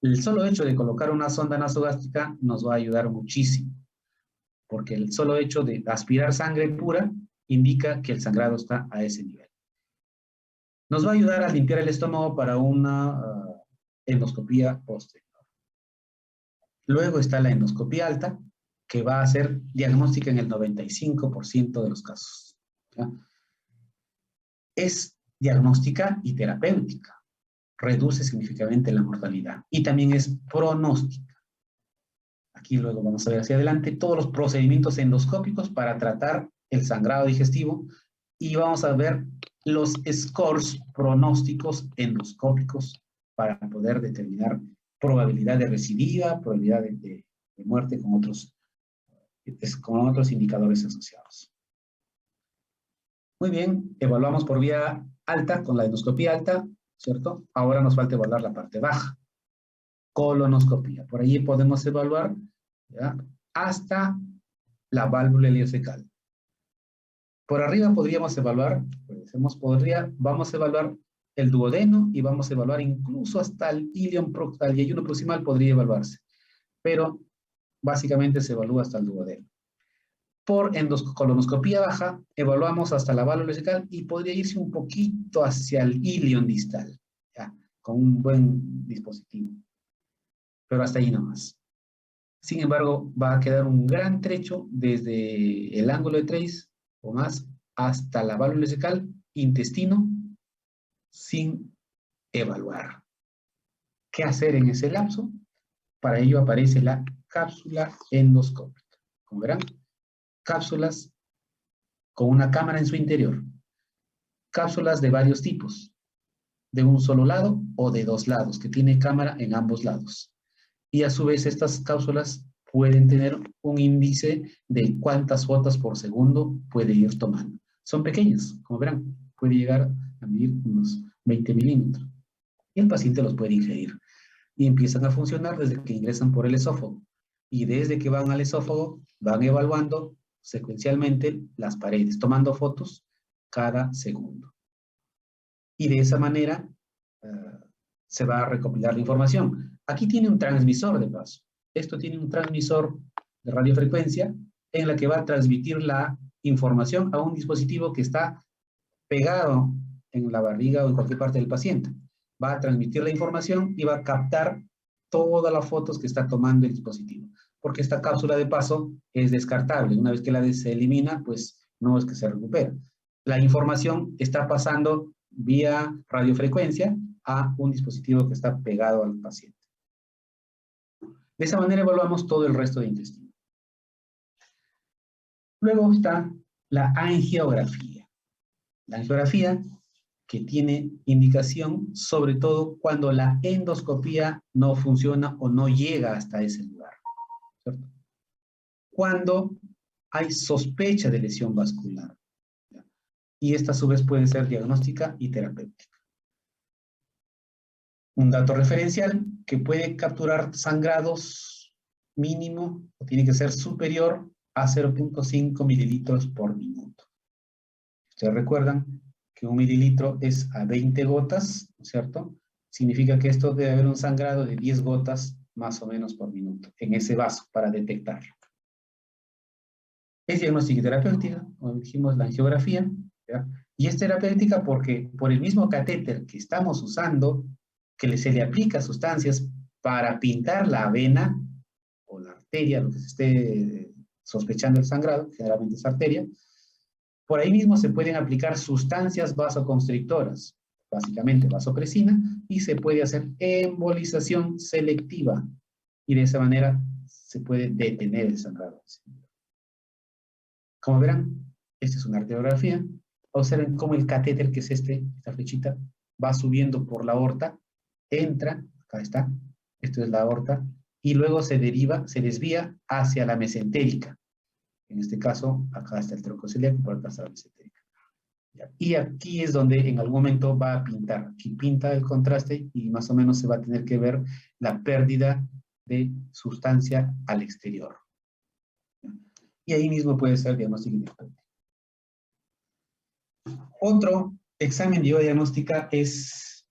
El solo hecho de colocar una sonda nasogástrica nos va a ayudar muchísimo, porque el solo hecho de aspirar sangre pura indica que el sangrado está a ese nivel. Nos va a ayudar a limpiar el estómago para una endoscopía posterior. Luego está la endoscopía alta, que va a ser diagnóstica en el 95% de los casos. ¿Ya? Es diagnóstica y terapéutica. Reduce significativamente la mortalidad. Y también es pronóstica. Aquí luego vamos a ver hacia adelante todos los procedimientos endoscópicos para tratar el sangrado digestivo y vamos a ver los scores pronósticos endoscópicos para poder determinar probabilidad de recidiva, probabilidad de muerte con otros indicadores asociados. Muy bien, evaluamos por vía alta con la endoscopía alta, ¿cierto? Ahora nos falta evaluar la parte baja, colonoscopía. Por allí podemos evaluar, ¿ya?, hasta la válvula ileocecal. Por arriba podríamos evaluar, vamos a evaluar el duodeno y vamos a evaluar incluso hasta el ilion proctal y ayuno proximal podría evaluarse. Pero básicamente se evalúa hasta el duodeno. Por colonoscopía baja, evaluamos hasta la válvula ileocecal y podría irse un poquito hacia el ilion distal, ¿ya?, con un buen dispositivo. Pero hasta ahí nomás. Sin embargo, va a quedar un gran trecho desde el ángulo de Trace o más hasta la válvula ileocecal, intestino, sin evaluar. ¿Qué hacer en ese lapso? Para ello aparece la cápsula endoscópica. Como verán, cápsulas con una cámara en su interior. Cápsulas de varios tipos, de un solo lado o de dos lados, que tiene cámara en ambos lados. Y a su vez estas cápsulas pueden tener un índice de cuántas fotos por segundo puede ir tomando. Son pequeñas, como verán, puede llegar a medir unos 20 milímetros. Y el paciente los puede ingerir. Y empiezan a funcionar desde que ingresan por el esófago. Y desde que van al esófago, van evaluando secuencialmente las paredes, tomando fotos cada segundo. Y de esa manera se va a recopilar la información. Aquí tiene un transmisor de paso. Esto tiene un transmisor de radiofrecuencia en la que va a transmitir la información a un dispositivo que está pegado en la barriga o en cualquier parte del paciente. Va a transmitir la información y va a captar todas las fotos que está tomando el dispositivo. Porque esta cápsula de paso es descartable. Una vez que se elimina, pues no es que se recupera. La información está pasando vía radiofrecuencia a un dispositivo que está pegado al paciente. De esa manera evaluamos todo el resto de intestino. Luego está la angiografía. La angiografía que tiene indicación sobre todo cuando la endoscopía no funciona o no llega hasta ese lugar, ¿cierto? Cuando hay sospecha de lesión vascular, ¿ya?, y esta a su vez puede ser diagnóstica y terapéutica. Un dato referencial que puede capturar sangrados mínimo o tiene que ser superior a 0.5 mililitros por minuto. Ustedes recuerdan que un mililitro es a 20 gotas, ¿no es cierto? Significa que esto debe haber un sangrado de 10 gotas más o menos por minuto en ese vaso para detectarlo. Es diagnóstica y terapéutica, como dijimos, la angiografía, ¿ya? Y es terapéutica porque por el mismo catéter que estamos usando, que se le aplica sustancias para pintar la vena o la arteria, lo que se esté sospechando el sangrado, generalmente es arteria, por ahí mismo se pueden aplicar sustancias vasoconstrictoras, básicamente vasopresina, y se puede hacer embolización selectiva, y de esa manera se puede detener el sangrado. Como verán, esta es una arteriografía. Observen cómo el catéter, que es esta flechita, va subiendo por la aorta, entra, acá está, esto es la aorta, y luego se desvía hacia la mesentérica. En este caso, acá está el tronco celíaco, por acá está la mesentérica. Y aquí es donde en algún momento va a pintar. Aquí pinta el contraste y más o menos se va a tener que ver la pérdida de sustancia al exterior. Y ahí mismo puede ser diagnóstico independiente. Otro examen de diagnóstica es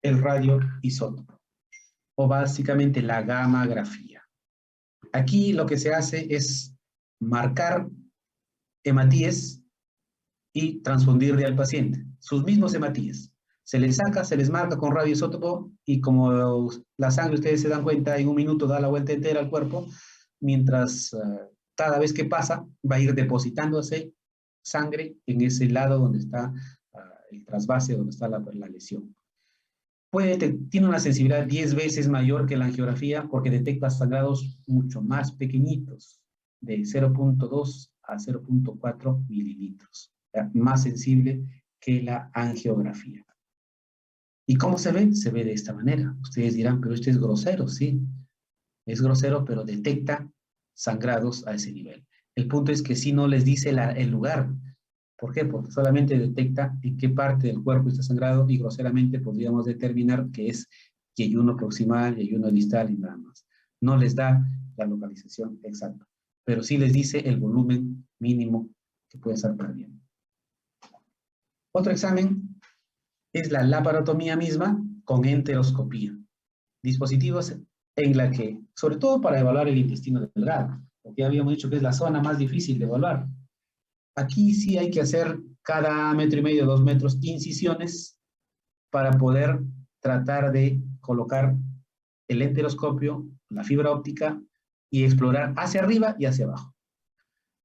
el radioisótopo, o básicamente la gammagrafía. Aquí lo que se hace es marcar hematíes y transfundirle al paciente. Sus mismos hematíes. Se les saca, se les marca con radioisótopo y como la sangre, ustedes se dan cuenta, en un minuto da la vuelta entera al cuerpo, mientras cada vez que pasa va a ir depositándose sangre en ese lado donde está el trasvase, donde está la lesión. Tiene una sensibilidad 10 veces mayor que la angiografía porque detecta sangrados mucho más pequeñitos, de 0.2 a 0.4 mililitros, más sensible que la angiografía. ¿Y cómo se ve? Se ve de esta manera. Ustedes dirán, pero este es grosero, sí. Es grosero, pero detecta sangrados a ese nivel. El punto es que si no les dice el lugar. ¿Por qué? Porque solamente detecta en qué parte del cuerpo está sangrado y groseramente podríamos determinar que es yeyuno proximal, yeyuno distal y nada más. No les da la localización exacta, pero sí les dice el volumen mínimo que puede estar perdiendo. Otro examen es la laparotomía misma con enteroscopía. Dispositivos en la que, sobre todo para evaluar el intestino delgado, porque ya habíamos dicho que es la zona más difícil de evaluar. Aquí sí hay que hacer cada 1,5 metros, 2 metros, incisiones para poder tratar de colocar el enteroscopio, la fibra óptica y explorar hacia arriba y hacia abajo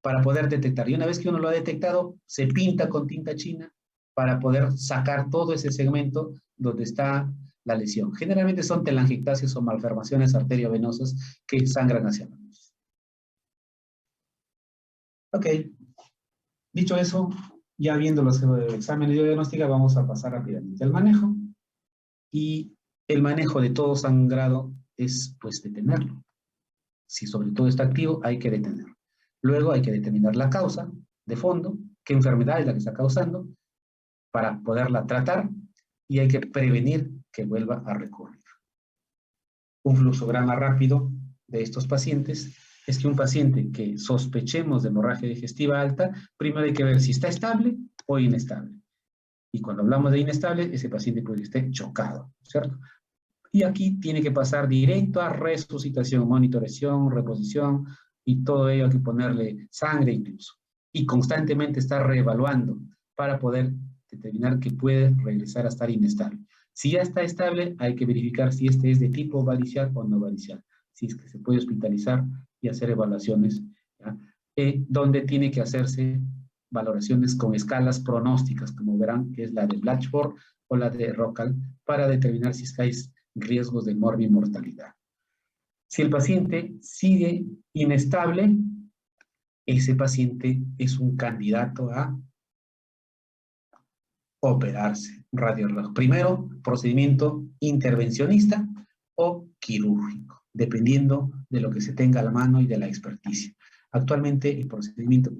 para poder detectar. Y una vez que uno lo ha detectado, se pinta con tinta china para poder sacar todo ese segmento donde está la lesión. Generalmente son telangiectasias o malformaciones arteriovenosas que sangran hacia la luz. Ok. Dicho eso, ya viendo los exámenes de diagnóstica, vamos a pasar rápidamente al manejo. Y el manejo de todo sangrado es, pues, detenerlo. Si sobre todo está activo, hay que detenerlo. Luego hay que determinar la causa de fondo, qué enfermedad es la que está causando, para poderla tratar, y hay que prevenir que vuelva a recurrir. Un fluxograma rápido de estos pacientes es que un paciente que sospechemos de hemorragia digestiva alta, primero hay que ver si está estable o inestable. Y cuando hablamos de inestable, ese paciente puede estar chocado, ¿cierto? Y aquí tiene que pasar directo a resucitación, monitorización, reposición, y todo ello hay que ponerle sangre incluso. Y constantemente estar reevaluando para poder determinar que puede regresar a estar inestable. Si ya está estable, hay que verificar si este es de tipo varicial o no varicial. Si es que se puede hospitalizar y hacer evaluaciones, donde tiene que hacerse valoraciones con escalas pronósticas, como verán, que es la de Blatchford o la de Rockall, para determinar si estáis riesgos de morbimortalidad. Si el paciente sigue inestable, ese paciente es un candidato a operarse radiológico. Primero, procedimiento intervencionista o quirúrgico, dependiendo de lo que se tenga a la mano y de la experticia. Actualmente, el procedimiento,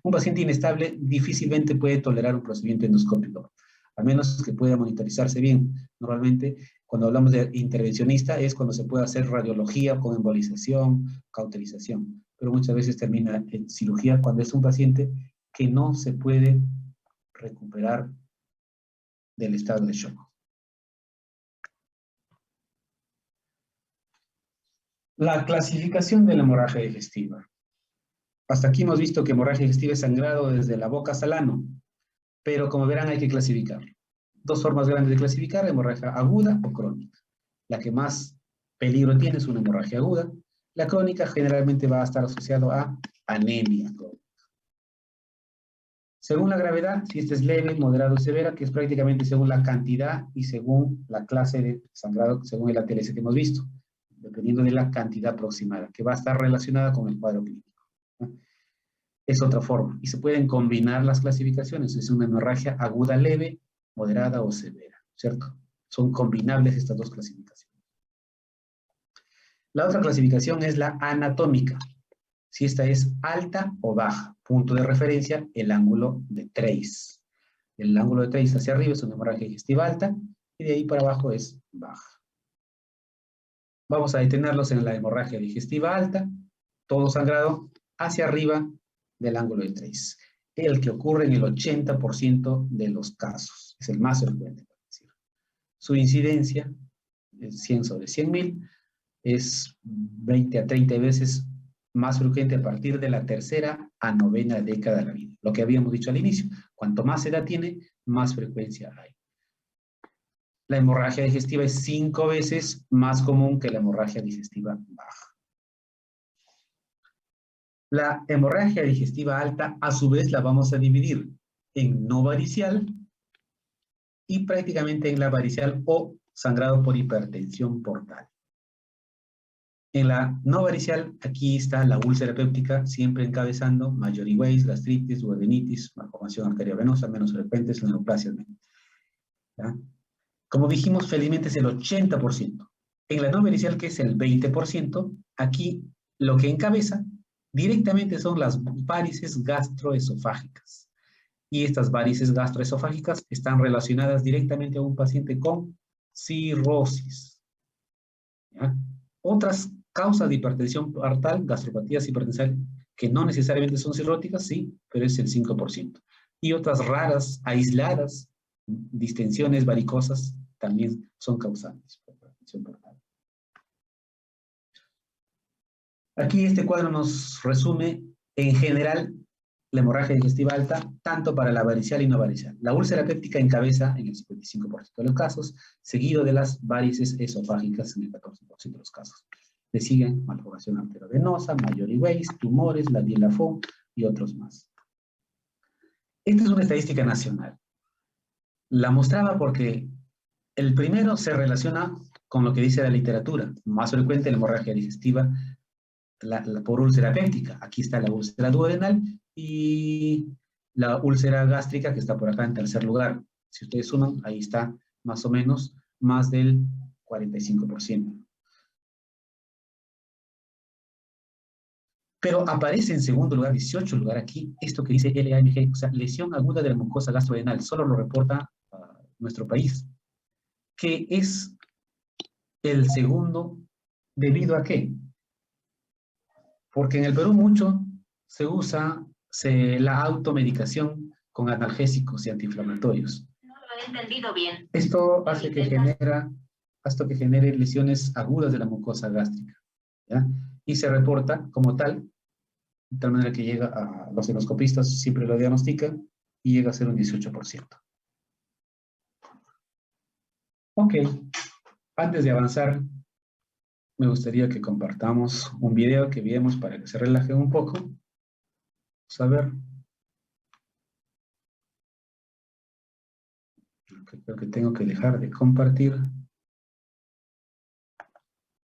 un paciente inestable difícilmente puede tolerar un procedimiento endoscópico, a menos que pueda monitorizarse bien. Normalmente, cuando hablamos de intervencionista, es cuando se puede hacer radiología con embolización, cauterización, pero muchas veces termina en cirugía cuando es un paciente que no se puede recuperar del estado de shock. La clasificación de la hemorragia digestiva. Hasta aquí hemos visto que hemorragia digestiva es sangrado desde la boca hasta el ano, pero como verán hay que clasificar. Dos formas grandes de clasificar, hemorragia aguda o crónica. La que más peligro tiene es una hemorragia aguda. La crónica generalmente va a estar asociado a anemia crónica. Según la gravedad, si esta es leve, moderado o severa, que es prácticamente según la cantidad y según la clase de sangrado, según el ATLS que hemos visto, dependiendo de la cantidad aproximada, que va a estar relacionada con el cuadro clínico. Es otra forma. Y se pueden combinar las clasificaciones. Es una hemorragia aguda leve, moderada o severa, ¿cierto? Son combinables estas dos clasificaciones. La otra clasificación es la anatómica. Si esta es alta o baja. Punto de referencia, el ángulo de Trace. El ángulo de Trace hacia arriba es una hemorragia digestiva alta y de ahí para abajo es baja. Vamos a detenerlos en la hemorragia digestiva alta, todo sangrado hacia arriba del ángulo de Trace. El que ocurre en el 80% de los casos. Es el más frecuente. Su incidencia es 100 sobre 100.000. Es 20 a 30 veces más frecuente a partir de la tercera a novena década de la vida. Lo que habíamos dicho al inicio, cuanto más edad tiene, más frecuencia hay. La hemorragia digestiva es 5 veces más común que la hemorragia digestiva baja. La hemorragia digestiva alta, a su vez, la vamos a dividir en no varicial y prácticamente en la varicial o sangrado por hipertensión portal. En la no varicial, aquí está la úlcera péptica, siempre encabezando Mallory Weiss, gastritis, duodenitis, malformación arteriovenosa, menos frecuentes, neoplasias. ¿Ya? Como dijimos, felizmente es el 80%. En la no varicial, que es el 20%, aquí lo que encabeza directamente son las varices gastroesofágicas. Y estas varices gastroesofágicas están relacionadas directamente a un paciente con cirrosis. ¿Ya? Otras causas de hipertensión portal, gastropatías hipertensas, que no necesariamente son cirróticas, sí, pero es el 5%. Y otras raras, aisladas, distensiones varicosas, también son causantes por hipertensión portal. Aquí este cuadro nos resume, en general, la hemorragia digestiva alta, tanto para la varicial y no varicial. La úlcera péptica encabeza en el 55% de los casos, seguido de las varices esofágicas en el 14% de los casos. Le siguen malformación arteriovenosa, Mallory Weiss, tumores, la Dielafont y otros más. Esta es una estadística nacional. La mostraba porque el primero se relaciona con lo que dice la literatura. Más frecuente la hemorragia digestiva por úlcera péptica. Aquí está la úlcera duodenal y la úlcera gástrica que está por acá en tercer lugar. Si ustedes suman, ahí está más o menos más del 45%. Pero aparece en segundo lugar, 18 lugar aquí, esto que dice LAMG, o sea, lesión aguda de la mucosa gastrodenal, solo lo reporta nuestro país, que es el segundo, ¿debido a qué? Porque en el Perú mucho se usa la automedicación con analgésicos y antiinflamatorios. No lo he entendido bien. Esto hace que genere lesiones agudas de la mucosa gástrica, ¿ya? Y se reporta como tal, de tal manera que llega a los endoscopistas, siempre lo diagnostican, y llega a ser un 18%. Ok, antes de avanzar, me gustaría que compartamos un video que vimos para que se relajen un poco. Vamos a ver. Creo que tengo que dejar de compartir.